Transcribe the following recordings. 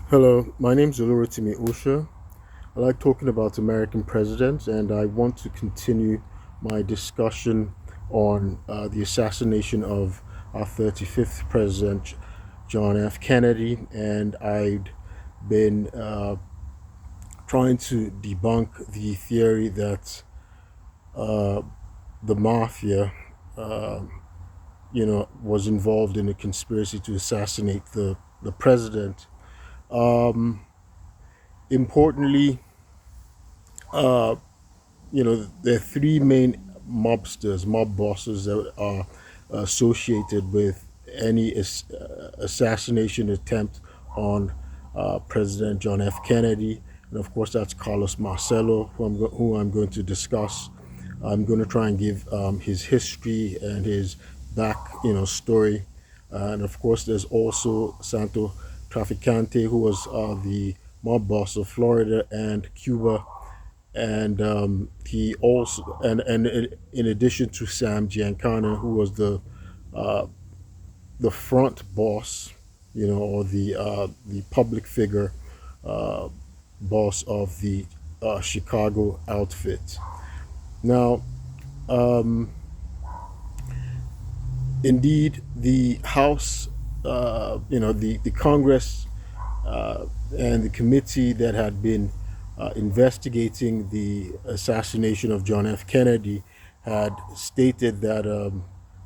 Hello, my name is Osha. I like talking about American presidents, and I want to continue my discussion on the assassination of our 35th president, John F. Kennedy. And I'd been trying to debunk the theory that uh, the mafia, uh, was involved in a conspiracy to assassinate the president. Um, Importantly, uh, there are three main mob bosses that are associated with any assassination attempt on President John F. Kennedy. And of course, that's Carlos Marcello, who I'm going to discuss. I'm going to try and give his history and his back, story. And of course, there's also Santo Traficante, who was the mob boss of Florida and Cuba, and he also and in addition to Sam Giancana, who was uh, the front boss, or the public figure uh, boss of the Chicago outfit. Now, um, indeed, the House, the Congress and the committee that had been investigating the assassination of John F. Kennedy had stated that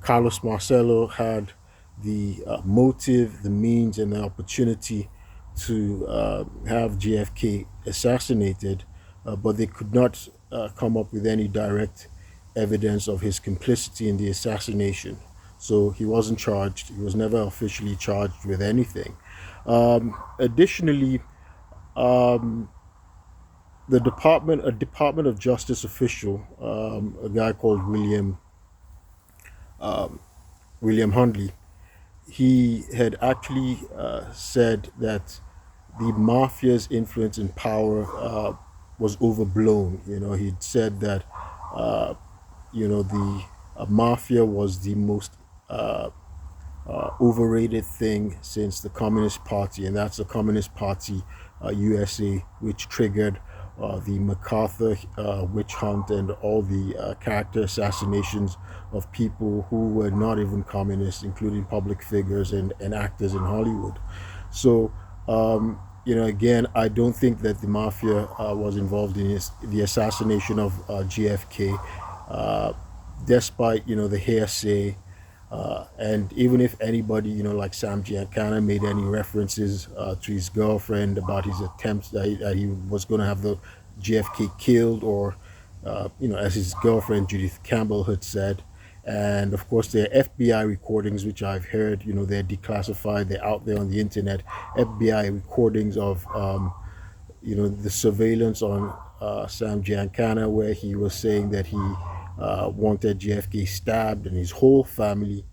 Carlos Marcello had the motive, the means, and the opportunity to have JFK assassinated, but they could not come up with any direct evidence of his complicity in the assassination. So he wasn't charged. He was never officially charged with anything. Additionally, um, a Department of Justice official, a guy called William Hundley, he had actually said that the mafia's influence and power was overblown. He'd said that uh, the mafia was the most overrated thing since the Communist Party, and that's the Communist Party USA, which triggered the MacArthur witch hunt and all the character assassinations of people who were not even communists, including public figures and actors in Hollywood. So, again, I don't think that the mafia was involved in the assassination of JFK, uh, despite the hearsay, and even if anybody, like Sam Giancana, made any references to his girlfriend about his attempts that he was going to have the JFK killed, or, as his girlfriend Judith Campbell had said. And of course, there are FBI recordings, which I've heard, they're declassified, they're out there on the internet. FBI recordings of, the surveillance on Sam Giancana, where he was saying that he wanted JFK stabbed and his whole family.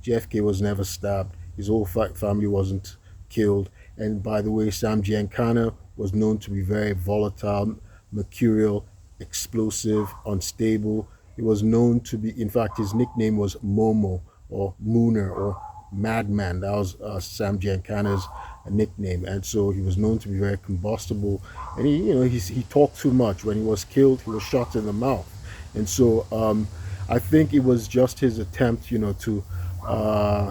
JFK was never stabbed. His whole family wasn't killed. And by the way, Sam Giancana was known to be very volatile, mercurial, explosive, unstable. He was known to be, in fact, his nickname was Momo, or Mooner, or Madman. That was Sam Giancana's nickname. And so he was known to be very combustible. And he talked too much. When he was killed, he was shot in the mouth. And so I think it was just his attempt, to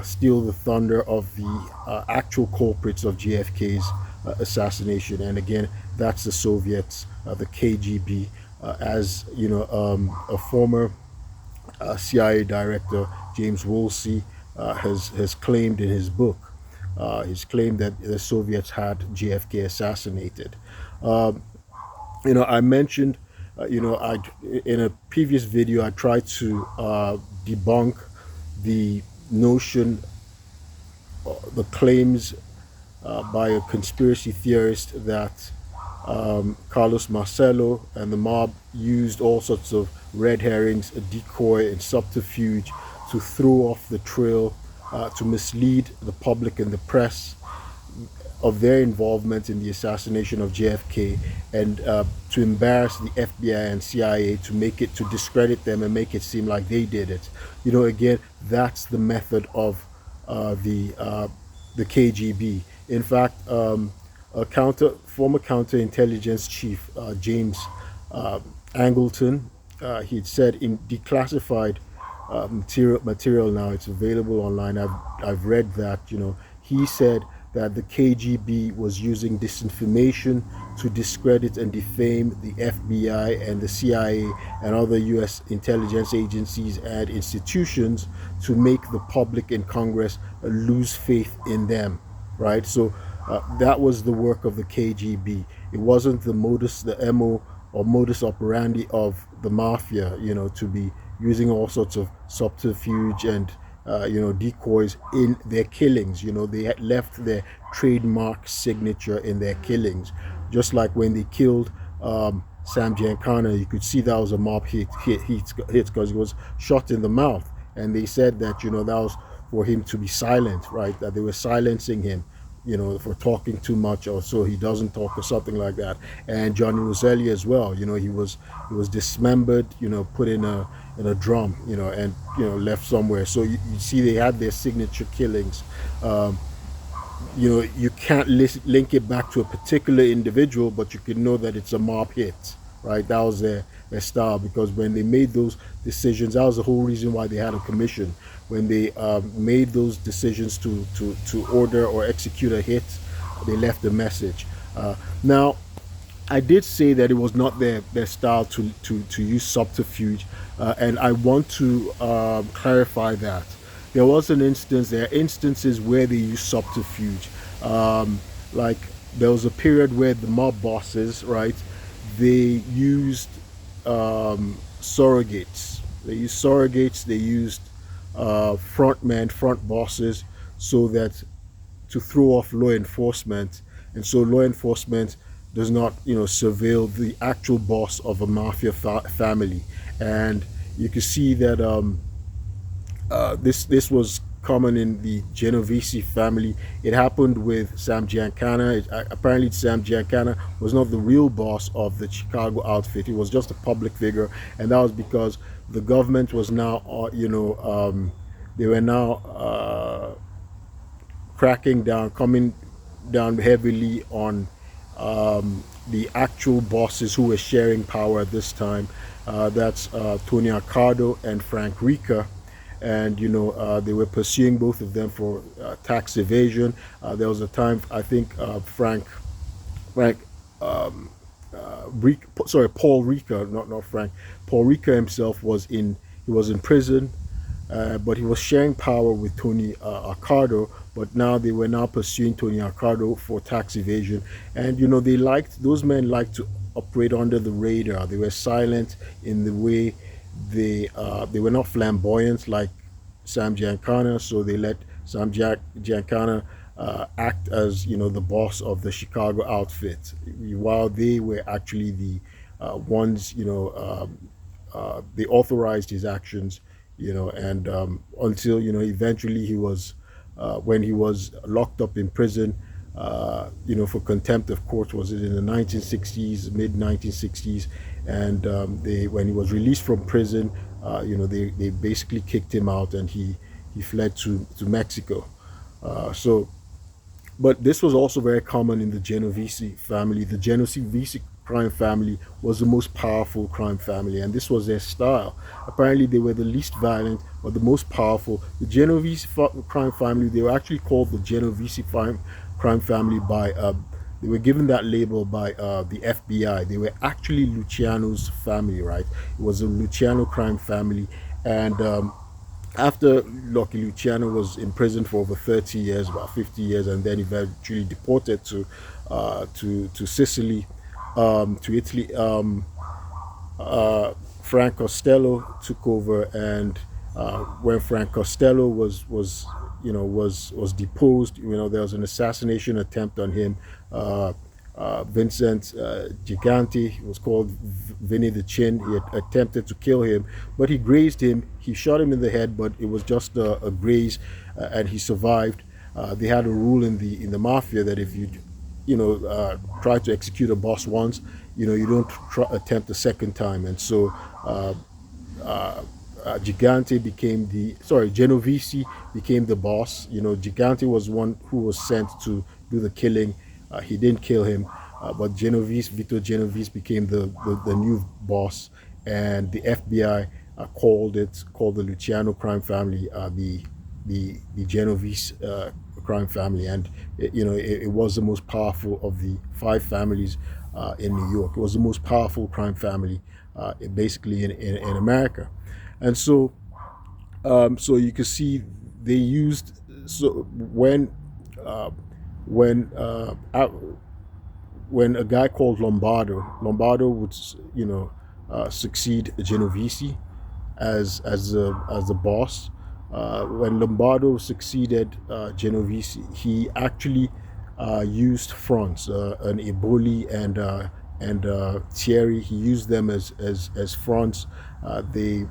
steal the thunder of the actual culprits of JFK's assassination. And again, that's the Soviets, the KGB, as a former CIA director, James Woolsey, has claimed in his book. He's claimed that the Soviets had JFK assassinated. Um, I mentioned, I in a previous video I tried to debunk the notion, the claims by a conspiracy theorist that Carlos Marcello and the mob used all sorts of red herrings, a decoy, and subterfuge to throw off the trail, to mislead the public and the press of their involvement in the assassination of JFK, and to embarrass the FBI and CIA, to discredit them and make it seem like they did it. Again, that's the method of the KGB. In fact, former counterintelligence chief James uh, Angleton, he'd said in declassified material now. It's available online. I've read that. He said that the KGB was using disinformation to discredit and defame the FBI and the CIA and other U.S. intelligence agencies and institutions to make the public and Congress lose faith in them. Right. So that was the work of the KGB. It wasn't the MO or modus operandi of the mafia, to be using all sorts of subterfuge and decoys in their killings. They had left their trademark signature in their killings. Just like when they killed Sam Giancana, you could see that was a mob hit because he was shot in the mouth, and they said that that was for him to be silent, right? That they were silencing him, for talking too much, or so he doesn't talk or something like that. And Johnny Roselli as well, he was dismembered, put in a drum, and left somewhere. So you see they had their signature killings. You can't link it back to a particular individual, but you can know that it's a mob hit, right? That was their style, because when they made those decisions, that was the whole reason why they had a commission. When they made those decisions to order or execute a hit, they left a message. Now, I did say that it was not their style to use subterfuge, and I want to clarify that. There are instances where they use subterfuge. Like there was a period where the mob bosses, right, they used surrogates. They used front bosses, so that to throw off law enforcement, and so law enforcement does not, surveil the actual boss of a mafia family. And you can see that this was common in the Genovese family. It happened with Sam Giancana. Apparently, Sam Giancana was not the real boss of the Chicago outfit. He was just a public figure, and that was because the government was now, they were now cracking down, coming down heavily on the actual bosses who were sharing power at this time. That's Tony Accardo and Frank Rica. And they were pursuing both of them for tax evasion. There was a time, I think, Paul Rica, not Frank. Paul Rica himself was in prison, but he was sharing power with Tony Accardo. But now they were now pursuing Tony Accardo for tax evasion, and those men liked to operate under the radar. They were silent in the way. They were not flamboyant like Sam Giancana, so they let Sam Giancana act as the boss of the Chicago outfit, while they were actually the ones they authorized his actions, and until eventually he was when he was locked up in prison, for contempt of court. Was it in the 1960s, mid 1960s? And when he was released from prison, they basically kicked him out, and he fled to Mexico. But this was also very common in the Genovese family. The Genovese crime family was the most powerful crime family, and this was their style. Apparently, they were the least violent, but the most powerful. The Genovese crime family, they were actually called the Genovese crime family by they were given that label by the FBI. They were actually Luciano's family, right? It was a Luciano crime family, and after Luciano was in prison for over 30 years, about 50 years, and then eventually deported to Sicily, to Italy. Frank Costello took over, and when Frank Costello was deposed, there was an assassination attempt on him. Vincent Gigante, he was called Vinny the Chin. He had attempted to kill him, but he grazed him. He shot him in the head, but it was just a graze, and he survived. They had a rule in the mafia that if you try to execute a boss once, you don't attempt a second time. And so Genovese became the boss. Gigante was one who was sent to do the killing, He didn't kill him, but Vito Genovese became the new boss, and the FBI called the Luciano crime family the Genovese crime family, and it was the most powerful of the five families in New York. It was the most powerful crime family, basically in America, and so you can see they used so uh, when uh, when a guy called Lombardo would succeed Genovese as the boss. When Lombardo succeeded Genovese, he actually used fronts, an Eboli and Thierry. He used them as fronts. They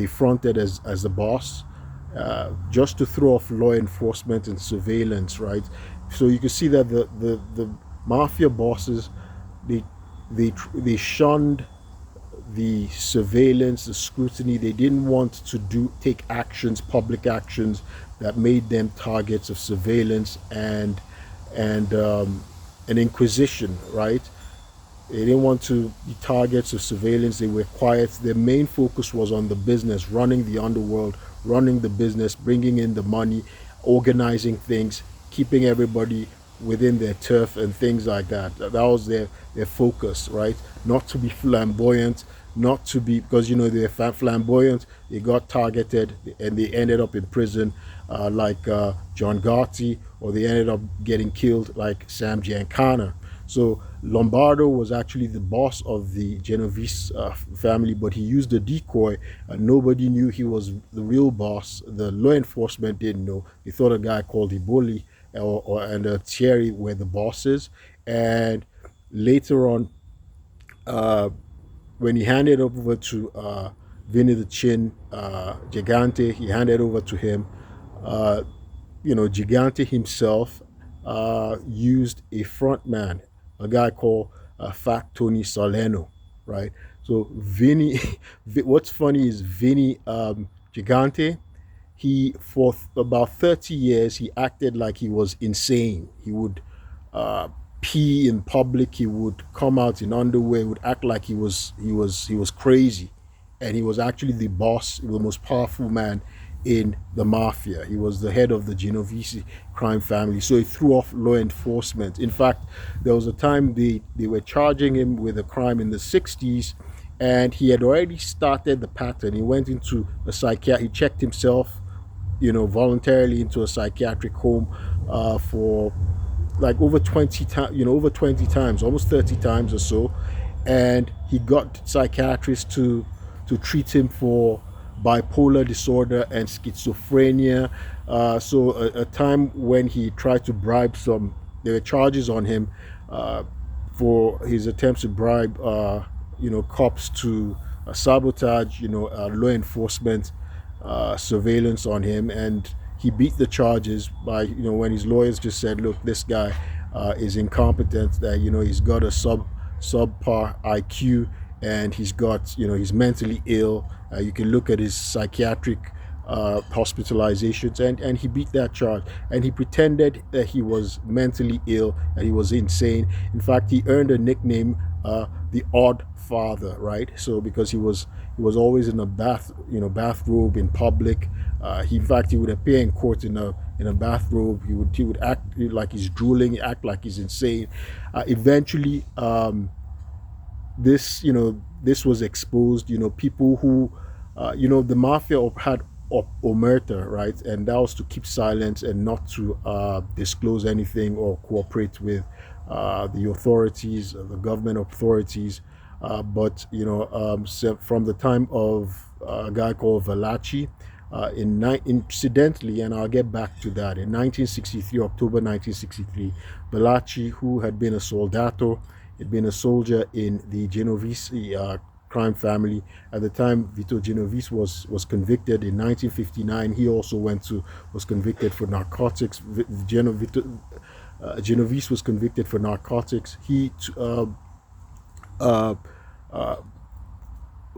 fronted as the boss, just to throw off law enforcement and surveillance, right? So you can see that the mafia bosses, they they shunned the surveillance, the scrutiny. They didn't want to take actions, public actions that made them targets of surveillance and an inquisition, right? They didn't want to be targets of surveillance. They were quiet. Their main focus was on the business, running the underworld, running the business, bringing in the money, organizing things, keeping everybody within their turf and things like that. That was their focus, right? Not to be flamboyant, not to be, because they're flamboyant, they got targeted and they ended up in prison, like John Gotti, or they ended up getting killed like Sam Giancana. So Lombardo was actually the boss of the Genovese family, but he used a decoy. Nobody knew he was the real boss. The law enforcement didn't know. They thought a guy called Iboli and Thierry were the bosses. And later on, uh, when he handed over to Vinny the Chin Gigante, he handed over to him. Uh, Gigante himself used a front man, a guy called Fat Tony Salerno, right? So Vinny, what's funny is Vinny Gigante, he for about 30 years he acted like he was insane. He would uh, pee in public. He would come out in underwear. He would act like he was crazy, and he was actually the boss, the most powerful man in the mafia. He was the head of the Genovese crime family. So he threw off law enforcement. In fact, there was a time they were charging him with a crime in the 60s, and he had already started the pattern. He went into a psychiatrist. He checked himself, voluntarily into a psychiatric home for like over 20 times, over 20 times, almost 30 times or so. And he got psychiatrists to treat him for bipolar disorder and schizophrenia. So a time when he tried to bribe there were charges on him for his attempts to bribe, cops to sabotage, law enforcement surveillance on him, and he beat the charges by, when his lawyers just said, look, this guy is incompetent, that he's got a subpar IQ, and he's mentally ill. You can look at his psychiatric hospitalizations, and he beat that charge, and he pretended that he was mentally ill, that he was insane. In fact, he earned a nickname, the Odd Father, right? So because he was always in a bathrobe in public. In fact, he would appear in court in a bathrobe. He would act like he's drooling, act like he's insane. Eventually, this was exposed. People who, the mafia had omerta, right, and that was to keep silent and not to disclose anything or cooperate with the authorities, the government authorities. But so from the time of a guy called Valachi, incidentally, and I'll get back to that, in 1963, October 1963, Valachi, who had been a soldato, had been a soldier in the Genovese crime family. At the time, Vito Genovese was convicted in 1959. He also was convicted for narcotics. Genovese was convicted for narcotics.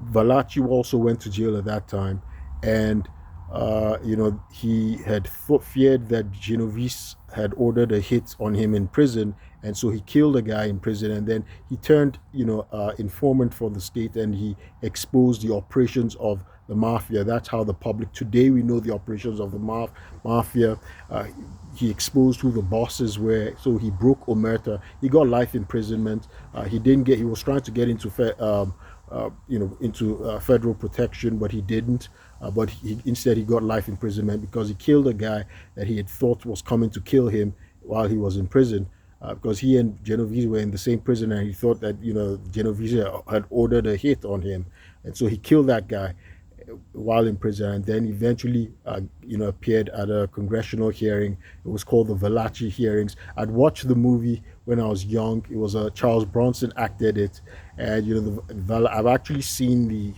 Valachi also went to jail at that time, and he had feared that Genovese had ordered a hit on him in prison, and so he killed a guy in prison, and then he turned, informant for the state, and he exposed the operations of the mafia. That's how the public today we know the operations of the mafia. He exposed who the bosses were, so he broke omerta. He got life imprisonment. He didn't get. He was trying to get into federal protection, but he didn't. But instead he got life imprisonment because he killed a guy that he had thought was coming to kill him while he was in prison. Because he and Genovese were in the same prison, and he thought that Genovese had ordered a hit on him, and so he killed that guy while in prison, and then eventually appeared at a congressional hearing. It was called the Valachi hearings. I'd watched the movie when I was young. It was Charles Bronson acted it, and I've actually seen the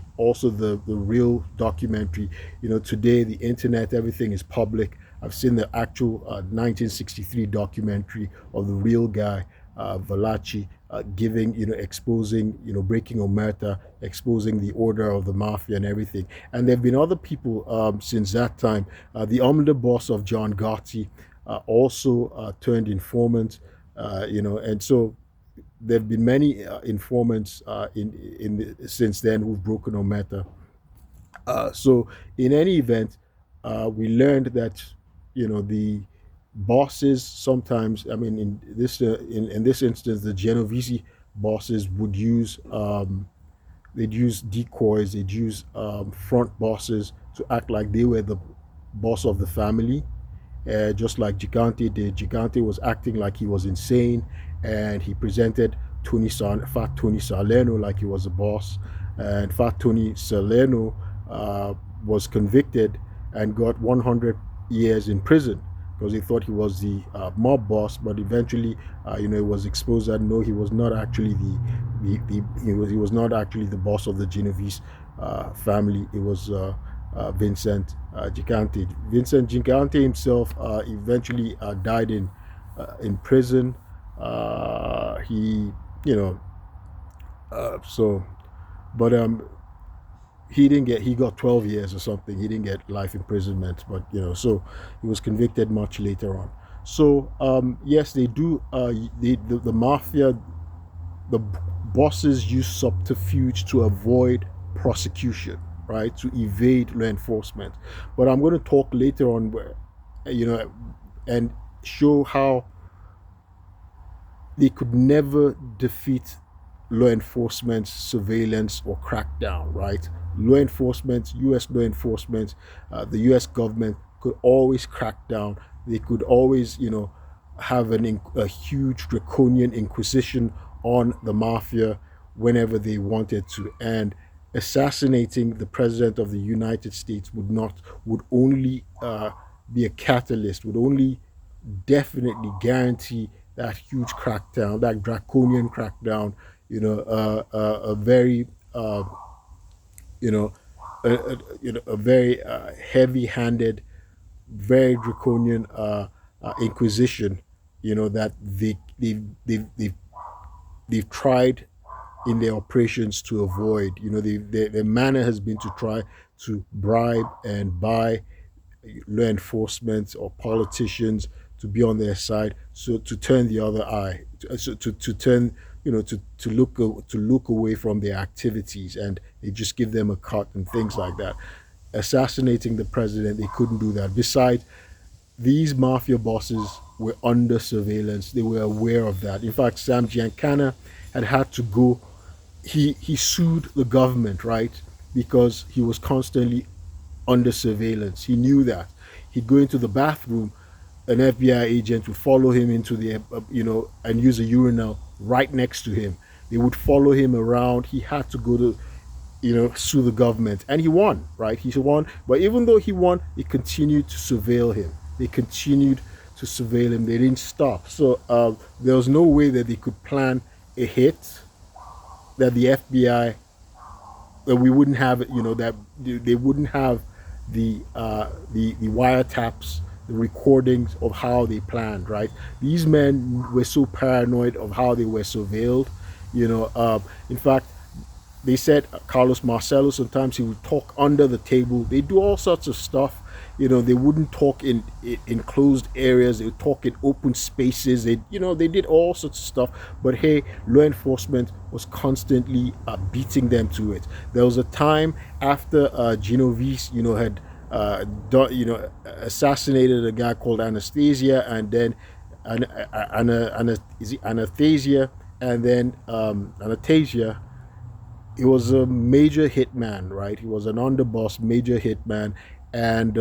real documentary. Today the internet, everything is public. I've seen the actual 1963 documentary of the real guy, Valachi, exposing, breaking omerta, exposing the order of the mafia and everything. And there have been other people since that time. The underboss of John Gotti also turned informant, and so there have been many informants since then who've broken omerta. So in any event, we learned that the bosses sometimes, I mean, in this instance, the Genovese bosses would use they'd use decoys, they'd use front bosses to act like they were the boss of the family, just like Gigante did. Gigante was acting like he was insane, and he presented Fat Tony Salerno like he was a boss, and Fat Tony Salerno was convicted and got 100 years in prison because he thought he was the mob boss, but eventually, it was exposed that no, he was not actually he was not actually the boss of the Genovese family. It was Vincent Gigante. Vincent Gigante himself eventually died in prison. He, so, but he got 12 years or something. He didn't get life imprisonment, but so he was convicted much later on. So yes, they do. The mafia, the bosses use subterfuge to avoid prosecution, right? To evade law enforcement. But I'm going to talk later on where, and show how they could never defeat law enforcement surveillance or crackdown, right? Law enforcement, U.S. law enforcement, the U.S. government could always crack down. They could always, have a huge draconian inquisition on the mafia whenever they wanted to. And assassinating the president of the United States would only be a catalyst, would only definitely guarantee that huge crackdown, that draconian crackdown, a very a very heavy-handed, very draconian inquisition, that they've tried in their operations to avoid. Their manner has been to try to bribe and buy law enforcement or politicians to be on their side, so to turn the other eye, to turn, to look away from their activities, and they just give them a cut and things like that. Assassinating the president, they couldn't do that. Besides, these mafia bosses were under surveillance. They were aware of that. In fact, Sam Giancana had to go. He sued the government, right? Because he was constantly under surveillance. He knew that. He'd go into the bathroom, an FBI agent would follow him into the, and use a urinal right next to him. They would follow him around. He had to go to, sue the government. And he won, right? He won. But even though he won, they continued to surveil him. They continued to surveil him. They didn't stop. So there was no way that they could plan a hit, that the FBI, that we wouldn't have, that they wouldn't have the wiretaps, the recordings of how they planned, right? These men were so paranoid of how they were surveilled. In fact, they said Carlos Marcello, sometimes he would talk under the table. They do all sorts of stuff they wouldn't talk in closed areas. They would talk in open spaces. They did all sorts of stuff. But hey, law enforcement was constantly beating them to it. There was a time after Genovese, had assassinated a guy called Anastasia, and then is it Anastasia, and then Anastasia. He was a major hitman, right? He was an underboss, major hitman, and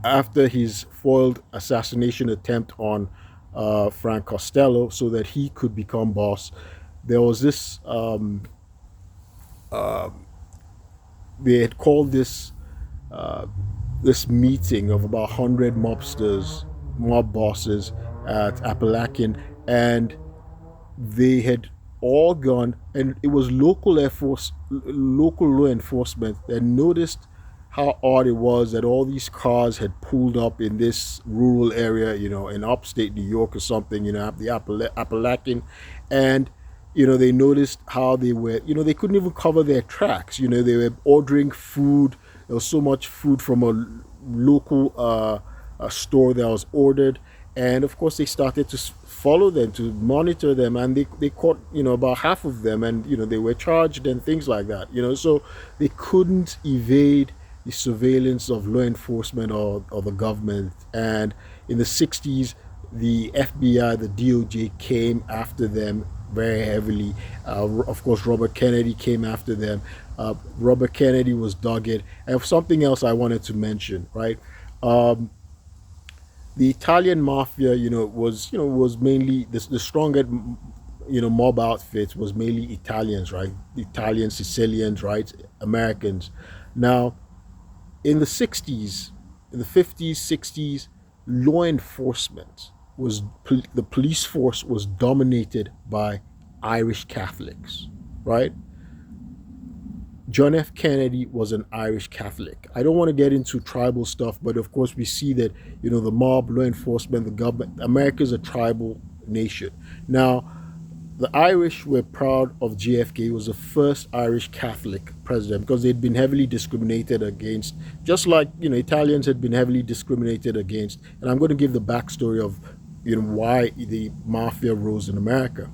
after his foiled assassination attempt on Frank Costello, so that he could become boss, there was this. They had called this meeting of about 100 mobsters, mob bosses at Appalachian, and they had all gone, and it was local law enforcement that noticed how odd it was that all these cars had pulled up in this rural area, in upstate New York or something, the Appalachian, and they noticed how they were, they couldn't even cover their tracks. They were ordering food. There was so much food from a local store that was ordered, and of course they started to follow them, to monitor them, and they caught about half of them, and they were charged and things like that. So they couldn't evade the surveillance of law enforcement or the government. And in the 60s, the FBI, the DOJ came after them very heavily. Of course, Robert Kennedy came after them. Robert Kennedy was dogged. And something else I wanted to mention, right? The Italian mafia, was mainly the strongest, mob outfits was mainly Italians, right? Italians, Sicilians, right? Americans. Now, in the 60s, in the 50s, 60s, law enforcement the police force was dominated by Irish Catholics, right? John F. Kennedy was an Irish Catholic. I don't want to get into tribal stuff, but of course we see that, the mob, law enforcement, the government, America's a tribal nation. Now, the Irish were proud of JFK. He was the first Irish Catholic president because they'd been heavily discriminated against, just like, Italians had been heavily discriminated against. And I'm going to give the backstory of, why the mafia rose in America.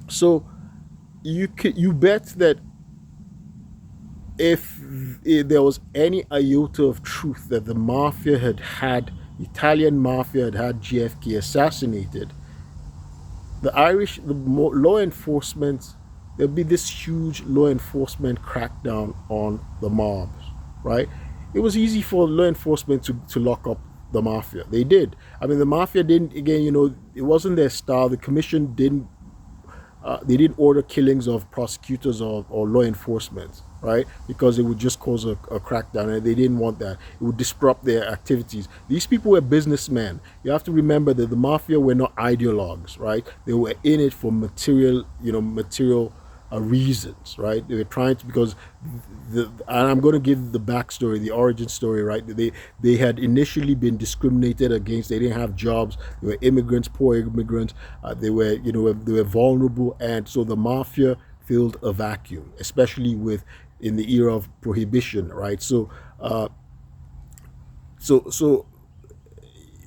So you bet that if there was any iota of truth that the Italian mafia had JFK assassinated, the law enforcement, there'd be this huge law enforcement crackdown on the mobs, right? It was easy for law enforcement to lock up the mafia. They did. I mean, the mafia didn't, again, it wasn't their style. The commission didn't, they didn't order killings of prosecutors or law enforcement, right? Because it would just cause a crackdown, and they didn't want that. It would disrupt their activities. These people were businessmen. You have to remember that the mafia were not ideologues, right? They were in it for material reasons, right? They were trying to, because and I'm going to give the backstory, the origin story, right? They had initially been discriminated against. They didn't have jobs. They were immigrants, poor immigrants. They were vulnerable, and so the mafia filled a vacuum, especially in the era of prohibition, right? So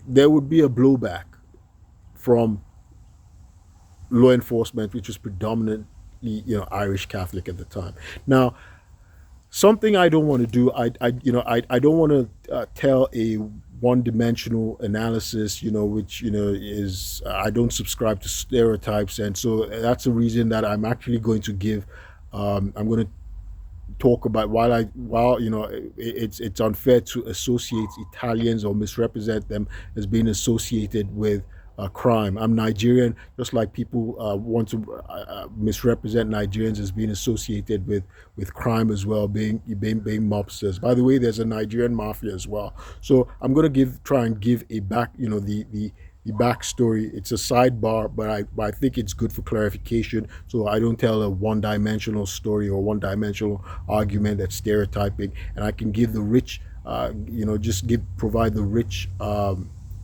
there would be a blowback from law enforcement, which was predominantly Irish Catholic at the time. Now, something I don't want to do, I don't want to tell a one-dimensional analysis, which is, I don't subscribe to stereotypes, and so that's the reason that I'm actually going to give. I'm going to talk about it's unfair to associate Italians or misrepresent them as being associated with crime. I'm Nigerian, just like people want to misrepresent Nigerians as being associated with crime as well, being mobsters. By the way, there's a Nigerian mafia as well. So I'm going to try and give a the backstory. It's a sidebar, but I think it's good for clarification, so I don't tell a one-dimensional story or one-dimensional argument that's stereotyping, and I can give the rich, provide the rich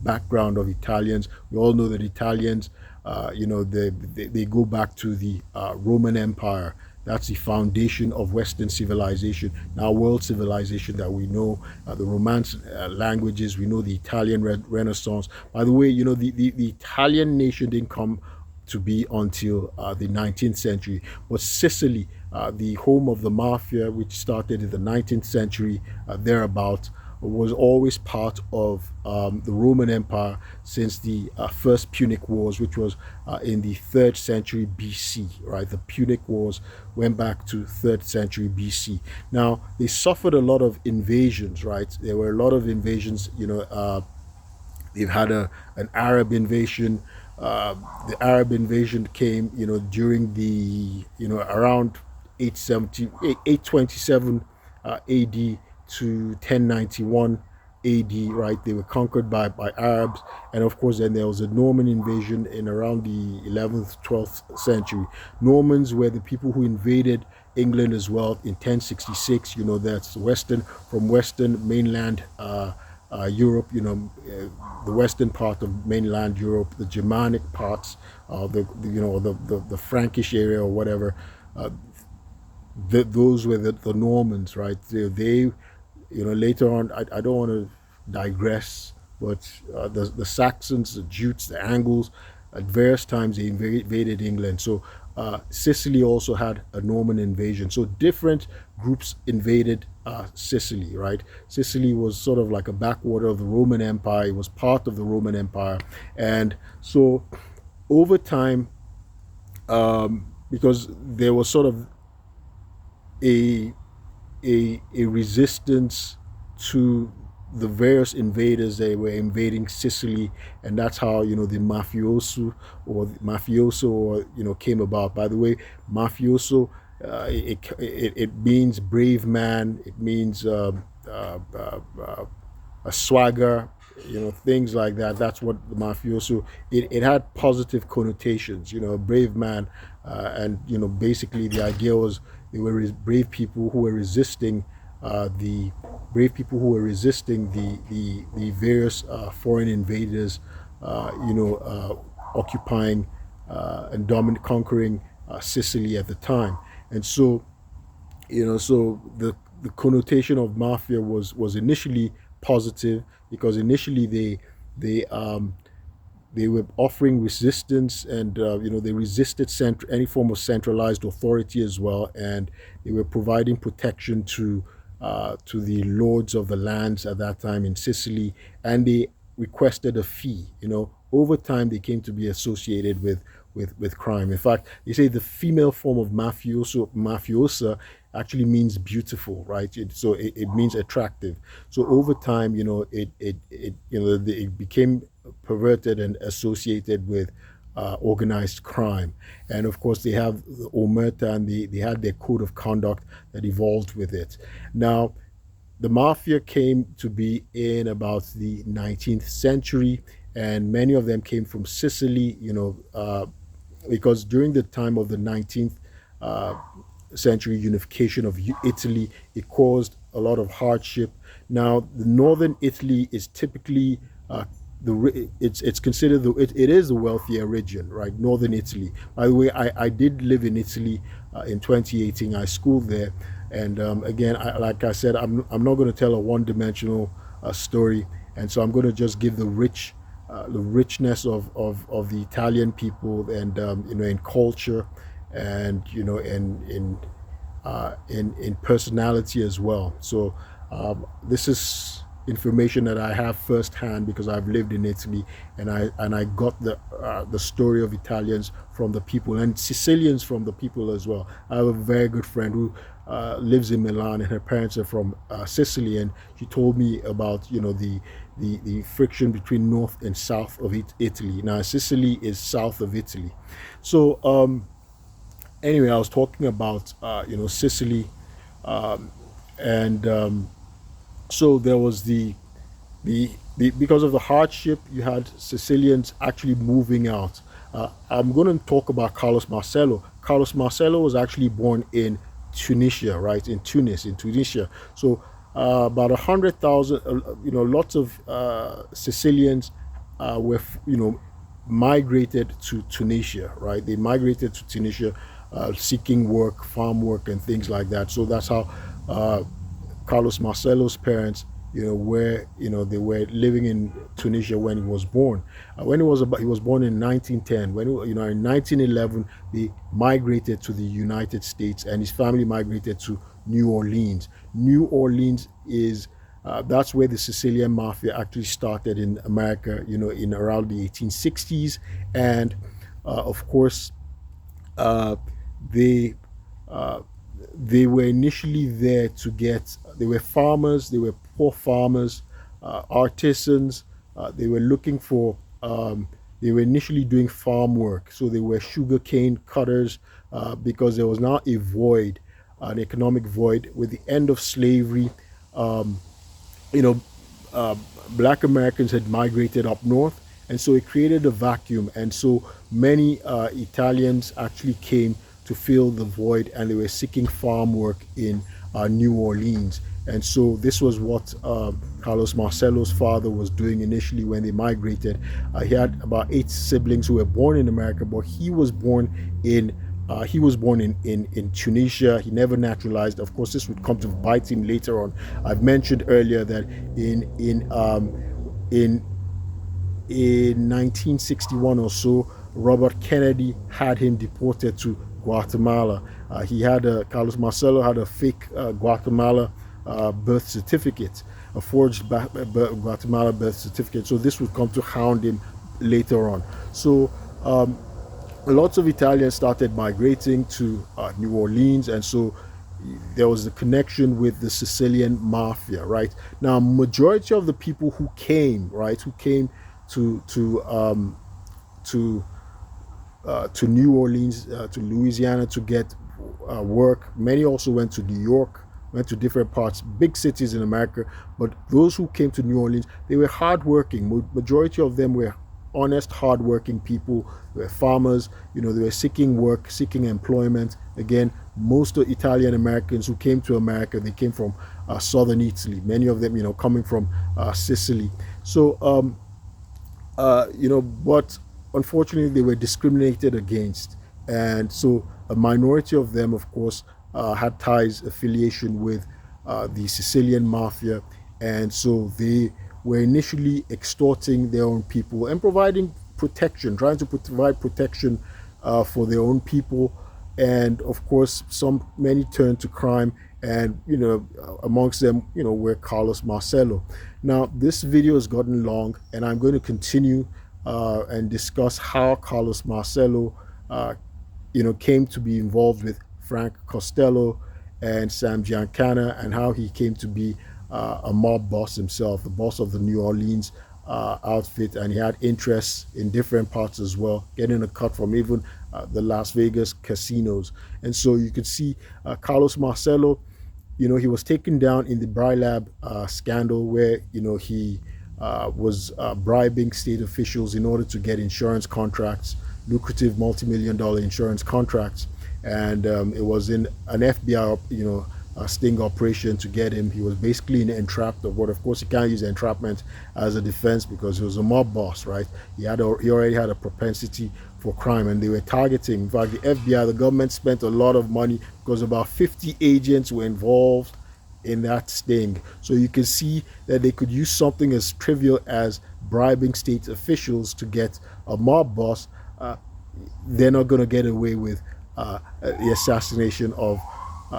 background of Italians. We all know that Italians, they go back to the Roman Empire. That's the foundation of Western civilization, now world civilization that we know. The Romance languages, we know the Italian Renaissance. By the way, the Italian nation didn't come to be until the 19th century. But Sicily, the home of the mafia, which started in the 19th century, thereabout, was always part of the Roman Empire since the first Punic Wars, which was in the 3rd century BC, right? The Punic Wars went back to 3rd century BC. Now, they suffered a lot of invasions, right? There were a lot of invasions, they've had an Arab invasion. The Arab invasion came, during the, around 827 AD to 1091 AD, right? They were conquered by Arabs, and of course, then there was a Norman invasion in around the 11th, 12th century. Normans were the people who invaded England as well in 1066. That's from Western mainland Europe, the western part of mainland Europe, the Germanic parts, the Frankish area or whatever. Those were the Normans, right? They later on, I don't want to digress, but the Saxons, the Jutes, the Angles, at various times they invaded England. So Sicily also had a Norman invasion. So different groups invaded Sicily, right? Sicily was sort of like a backwater of the Roman Empire. It was part of the Roman Empire. And so over time, because there was sort of a resistance to the various invaders, they were invading Sicily, and that's how the mafioso came about. By the way, mafioso, it means brave man. It means a swagger, things like that. That's what the mafioso. It had positive connotations, a brave man, and basically the idea was they were brave people who were resisting the various foreign invaders, occupying and conquering Sicily at the time. And so, so the connotation of mafia was initially positive, because initially they were offering resistance, and they resisted any form of centralized authority as well, and they were providing protection to the lords of the lands at that time in Sicily, and they requested a fee. Over time they came to be associated with crime. In fact, they say the female form of mafiosa actually means beautiful, right? It means attractive. So over time, it became perverted and associated with organized crime. And of course, they have the omerta, and they had their code of conduct that evolved with it. Now, the mafia came to be in about the 19th century, and many of them came from Sicily, because during the time of the 19th century unification of Italy, it caused a lot of hardship. Now, the northern Italy is typically it's considered it is the wealthier region, right? Northern Italy. By the way, I did live in Italy in 2018. I schooled there, and again, like I said, I'm not going to tell a one-dimensional story, and so I'm going to just give the richness of the Italian people, and in culture, and in personality as well. So this is information that I have firsthand because I've lived in Italy, and I got the story of Italians from the people, and Sicilians from the people as well. I have a very good friend who lives in Milan, and her parents are from Sicily, and she told me about the friction between north and south of Italy. Now, Sicily is south of Italy. So anyway, I was talking about Sicily, and so there was the because of the hardship, you had Sicilians actually moving out. I'm going to talk about Carlos Marcello. Carlos Marcello was actually born in Tunisia, right? In Tunisia. So about 100,000, lots of Sicilians were, migrated to Tunisia, right? They migrated to Tunisia seeking work, farm work, and things like that. So that's how Carlos Marcello's parents, they were living in Tunisia when he was born. He was born in 1910. In 1911 they migrated to the United States, and his family migrated to New Orleans. New Orleans is that's where the Sicilian mafia actually started in America. In around the 1860s, and of course, uh, they uh, they were initially there to get. They were farmers. They were poor farmers, artisans. They were looking for. They were initially doing farm work, so they were sugarcane cutters because there was now a void, an economic void with the end of slavery. Um, you know, uh, Black Americans had migrated up north, and so it created a vacuum. And so many Italians actually came to fill the void, and they were seeking farm work in New Orleans. And so this was what Carlos Marcello's father was doing initially when they migrated. He had about 8 siblings who were born in America, but he was born in Tunisia. He never naturalized. Of course, this would come to bite him later on. I've mentioned earlier that in in 1961 or so, Robert Kennedy had him deported to Guatemala. Carlos Marcello had a fake Guatemala birth certificate, a forged Guatemala birth certificate. So this would come to hound him later on. So lots of Italians started migrating to New Orleans, and so there was a connection with the Sicilian mafia. Right now, majority of the people who came, who came to to to New Orleans, to Louisiana to get work. Many also went to New York, went to different parts, big cities in America. But those who came to New Orleans, they were hardworking. Majority of them were honest, hardworking people. They were farmers. They were seeking work, seeking employment. Again, most of Italian Americans who came to America, they came from southern Italy. Many of them, coming from Sicily. So, but unfortunately, they were discriminated against, and so a minority of them, of course, had ties, affiliation with the Sicilian mafia, and so they were initially extorting their own people and providing protection, trying to provide protection for their own people. And of course, many turned to crime, and amongst them, were Carlos Marcello. Now, this video has gotten long, and I'm going to continue and discuss how Carlos Marcello, came to be involved with Frank Costello and Sam Giancana, and how he came to be a mob boss himself, the boss of the New Orleans outfit, and he had interests in different parts as well, getting a cut from even the Las Vegas casinos. And so you could see Carlos Marcello, he was taken down in the Brylab scandal, where he was bribing state officials in order to get insurance contracts, lucrative multi-million-dollar insurance contracts. And it was in an FBI, a sting operation to get him. He was basically entrapped, but of course he can't use entrapment as a defense because he was a mob boss, right? He already had a propensity for crime, and they were targeting. In fact, the FBI, the government, spent a lot of money because about 50 agents were involved in that sting. So you can see that they could use something as trivial as bribing state officials to get a mob boss. They're not going to get away with the assassination of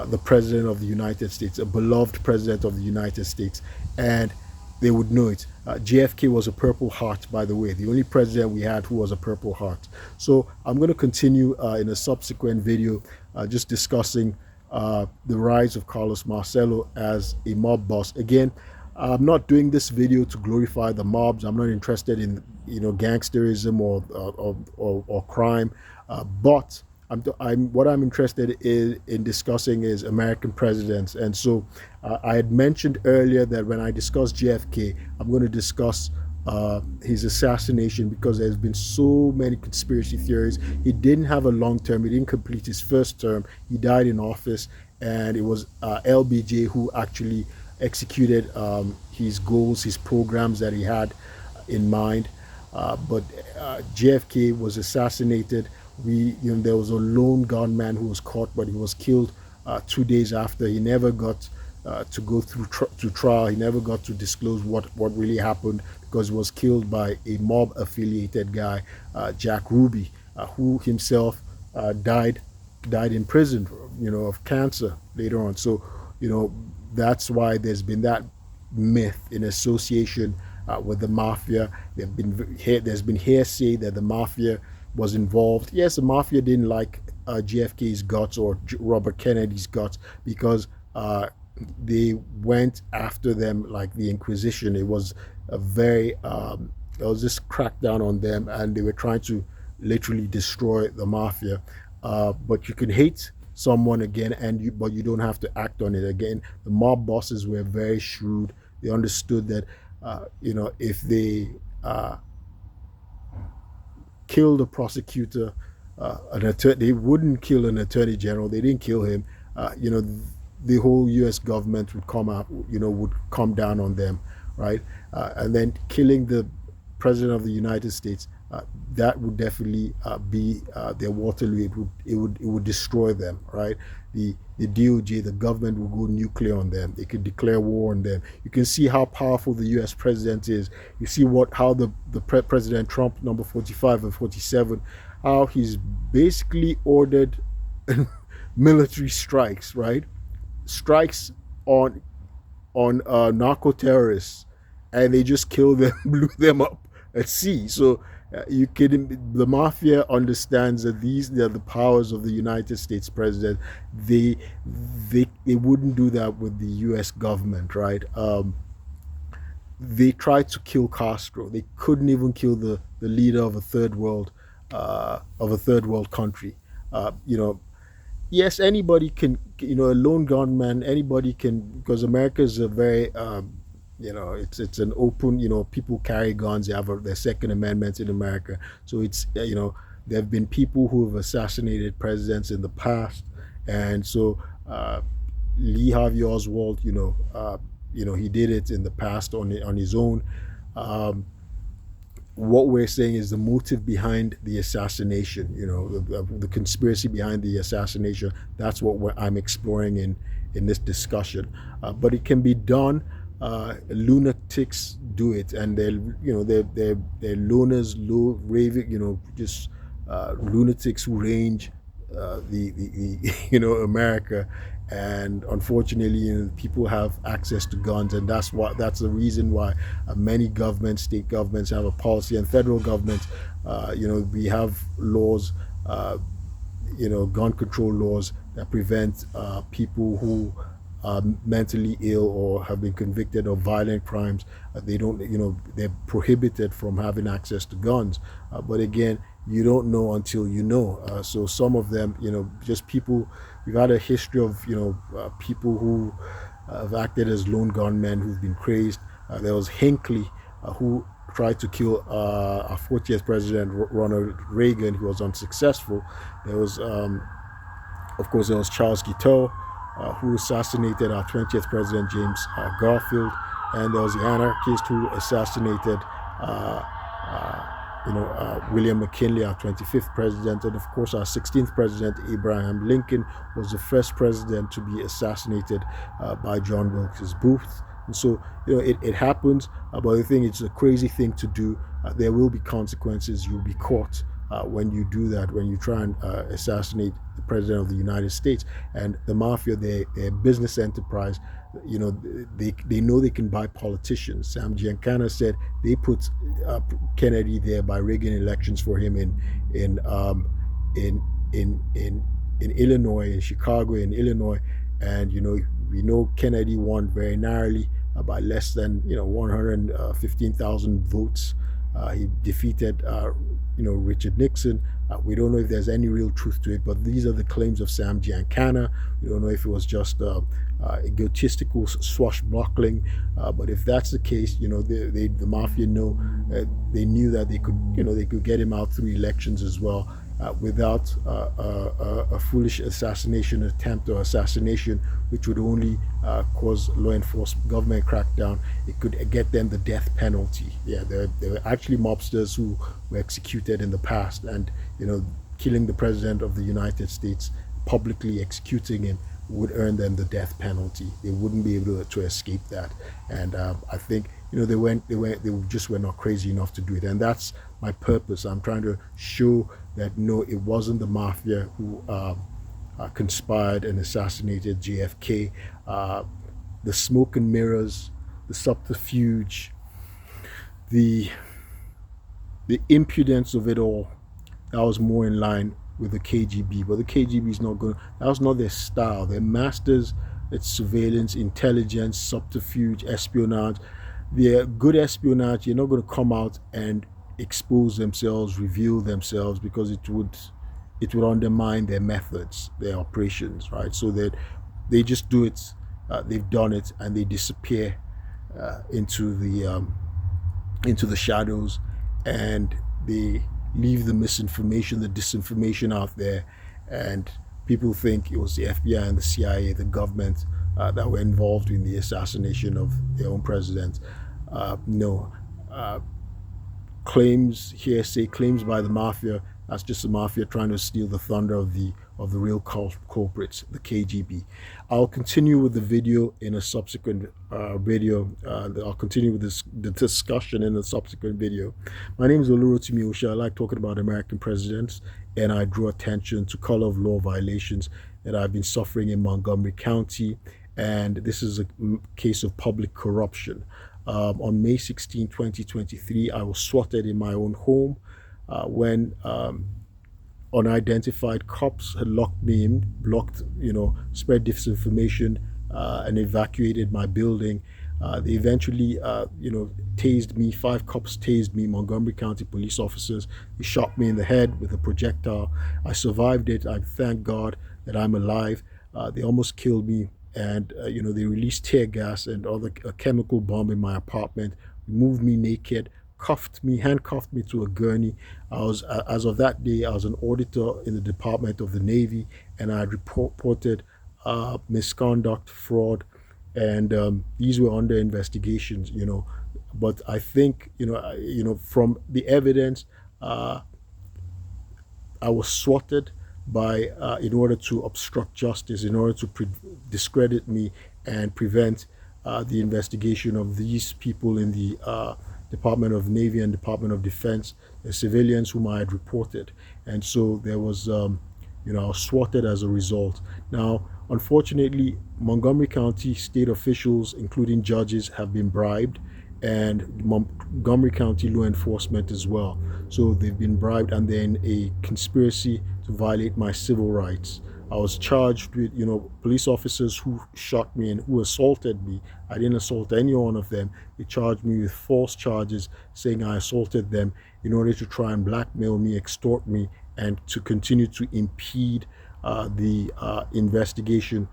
the President of the United States, a beloved President of the United States, and they would know it. JFK was a Purple Heart, by the way, the only president we had who was a Purple Heart. So I'm going to continue in a subsequent video just discussing the rise of Carlos Marcello as a mob boss. Again, I'm not doing this video to glorify the mobs. I'm not interested in gangsterism or crime, but what I'm interested in discussing is American presidents. And so I had mentioned earlier that when I discuss JFK, I'm going to discuss his assassination because there's been so many conspiracy theories. He didn't have a long term. He didn't complete his first term. He died in office, and it was LBJ who actually executed his goals, his programs that he had in mind. But JFK was assassinated There was a lone gunman who was caught, but he was killed 2 days after. He never got to go through to trial. He never got to disclose what really happened because he was killed by a mob affiliated guy, Jack Ruby, who himself died in prison, of cancer later on. So, that's why there's been that myth in association with the mafia. There's been hearsay that the mafia was involved. Yes, the mafia didn't like JFK's guts or Robert Kennedy's guts because they went after them like the Inquisition. It was a very it was just crackdown on them, and they were trying to literally destroy the mafia. But you can hate someone again, but you don't have to act on it again. The mob bosses were very shrewd. They understood that if they killed a prosecutor, they wouldn't kill an attorney general. They didn't kill him. The whole U.S. government would come out, would come down on them, right? And then killing the president of the United States, that would definitely be their Waterloo. It would destroy them, right? The DOJ, the government will go nuclear on them. They could declare war on them. You can see how powerful the U.S. president is. You see how the President Trump, number 45 and 47, how he's basically ordered military strikes, right? Strikes on narco terrorists, and they just killed them, blew them up at sea. So you kidding? The mafia understands that these are the powers of the United States president. They wouldn't do that with the U.S. government, right? They tried to kill Castro. They couldn't even kill the leader of a third world country. Yes, anybody can, a lone gunman, anybody can, because America is a very, it's an open, people carry guns, they have their Second Amendment in America. So it's, there have been people who have assassinated presidents in the past. And so Lee Harvey Oswald, he did it in the past on his own. What we're saying is the motive behind the assassination, the conspiracy behind the assassination. That's what I'm exploring in this discussion. But it can be done. Lunatics do it, and they're loners, raving, just lunatics who range the America. And unfortunately, people have access to guns, and that's the reason why many governments, state governments, have a policy, and federal governments, we have laws, gun control laws that prevent people who are mentally ill or have been convicted of violent crimes. They're prohibited from having access to guns. But again, you don't know until you know. So some of them, just people. We've had a history of, people who have acted as lone gunmen who've been crazed. There was Hinckley, who tried to kill our 40th president, Ronald Reagan. He was unsuccessful. There was, of course, there was Charles Guiteau, who assassinated our 20th president, James Garfield. And there was the anarchist who assassinated William McKinley, our 25th president, and of course our 16th president, Abraham Lincoln, was the first president to be assassinated by John Wilkes Booth. And so, it happens, but I think it's a crazy thing to do. There will be consequences. You'll be caught when you do that, when you try and assassinate the president of the United States. And the mafia, their business enterprise, they know they can buy politicians. Sam Giancana said they put Kennedy there by rigging elections for him in Illinois, in Chicago, in Illinois, and we know Kennedy won very narrowly by less than 115,000 votes. He defeated Richard Nixon. We don't know if there's any real truth to it, but these are the claims of Sam Giancana. We don't know if it was just egotistical swashbuckling, but if that's the case, the mafia know they knew that they could get him out through elections as well, without a foolish assassination attempt or assassination, which would only cause law enforcement government crackdown. It could get them the death penalty. Yeah, there were actually mobsters who were executed in the past, and killing the president of the United States, publicly executing him, would earn them the death penalty. They wouldn't be able to escape that. And I think they just were not crazy enough to do it. And that's my purpose. I'm trying to show that no, it wasn't the mafia who conspired and assassinated JFK. The smoke and mirrors, the subterfuge, the impudence of it all, that was more in line with the KGB. But the KGB is not going. That was not their style. Their masters, it's surveillance, intelligence, subterfuge, espionage. They're good espionage. You're not going to come out and expose themselves, reveal themselves, because it would undermine their methods, their operations, right? So that they just do it. They've done it, and they disappear into the shadows, and they leave the misinformation, the disinformation out there, and people think it was the FBI and the CIA, the government, that were involved in the assassination of their own president. No. Claims, hearsay claims by the mafia, that's just the mafia trying to steal the thunder of the real culprits, the KGB. I'll continue with the video in a subsequent video. I'll continue with the discussion in a subsequent video. My name is Osha. I like talking about American presidents, and I draw attention to color of law violations that I've been suffering in Montgomery County, and this is a case of public corruption. On May 16, 2023, I was swatted in my own home when unidentified cops had locked me in, spread disinformation, and evacuated my building. They eventually, tased me. 5 cops tased me, Montgomery County police officers. They shot me in the head with a projectile. I survived it. I thank God that I'm alive. They almost killed me. And, they released tear gas and a chemical bomb in my apartment, removed me naked, handcuffed me to a gurney. As of that day, I was an auditor in the Department of the Navy, and I had reported misconduct, fraud, and these were under investigations, But I think, from the evidence, I was swatted by in order to obstruct justice, in order to discredit me and prevent the investigation of these people in the Department of Navy and Department of Defense, the civilians whom I had reported. And so there was, I was swatted as a result. Now, unfortunately, Montgomery County state officials, including judges, have been bribed, and Montgomery County law enforcement as well. So they've been bribed, and they're in a conspiracy to violate my civil rights. I was charged with, police officers who shot me and who assaulted me. I didn't assault any one of them. They charged me with false charges, saying I assaulted them in order to try and blackmail me, extort me, and to continue to impede the investigation,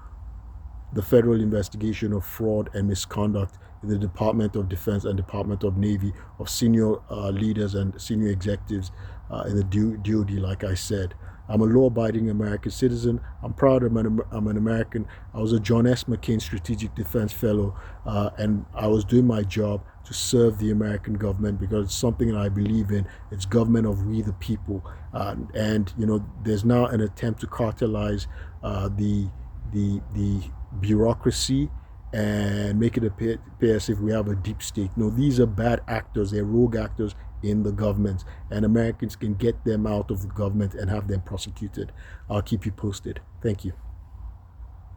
the federal investigation of fraud and misconduct in the Department of Defense and Department of Navy, of senior leaders and senior executives in the DoD, like I said. I'm a law-abiding American citizen. I'm proud I'm an American. I was a John S. McCain Strategic Defense Fellow, and I was doing my job to serve the American government because it's something that I believe in. It's government of we the people. And there's now an attempt to cartelize the bureaucracy and make it appear as if we have a deep state. No, these are bad actors. They're rogue actors in the government, and Americans can get them out of the government and have them prosecuted. I'll keep you posted. Thank you.